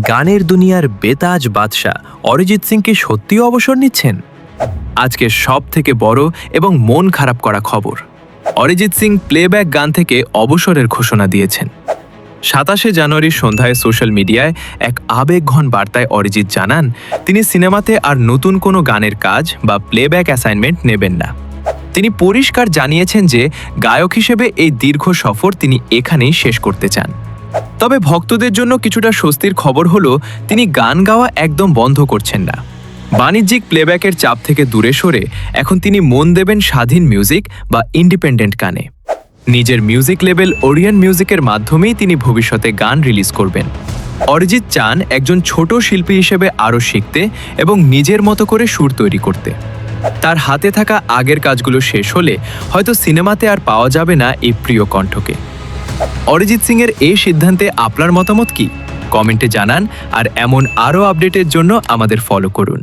গানের দুনিয়ার বেতাজ বাদশা অরিজিৎ সিং কি সত্যিই অবসর নিচ্ছেন? আজকে সব থেকে বড় এবং মন খারাপ করা খবর, অরিজিৎ সিং প্লেব্যাক গান থেকে অবসরের ঘোষণা দিয়েছেন। ২৭শে জানুয়ারি সন্ধ্যায় সোশ্যাল মিডিয়ায় এক আবেগঘন বার্তায় অরিজিৎ জানান তিনি সিনেমাতে আর নতুন কোনো গানের কাজ বা প্লেব্যাক অ্যাসাইনমেন্ট নেবেন না। তিনি পরিষ্কার জানিয়েছেন যে গায়ক হিসেবে এই দীর্ঘ সফর তিনি এখানেই শেষ করতে চান। তবে ভক্তদের জন্য কিছুটা স্বস্তির খবর হলো তিনি গান গাওয়া একদম বন্ধ করছেন না। বাণিজ্যিক প্লেব্যাকের চাপ থেকে দূরে সরে এখন তিনি মন দেবেন স্বাধীন মিউজিক বা ইন্ডিপেন্ডেন্ট গানে। নিজের মিউজিক লেবেল ওরিয়ন মিউজিকের মাধ্যমেই তিনি ভবিষ্যতে গান রিলিজ করবেন। অরিজিৎ চান একজন ছোট শিল্পী হিসেবে আরও শিখতে এবং নিজের মতো করে সুর তৈরি করতে। তার হাতে থাকা আগের কাজগুলো শেষ হলে হয়তো সিনেমাতে আর পাওয়া যাবে না এই প্রিয় কণ্ঠকে। অরিজিৎ সিংয়ের এই সিদ্ধান্তে আপনার মতামত কি? কমেন্টে জানান, আর এমন আরও আপডেটের জন্য আমাদের ফলো করুন।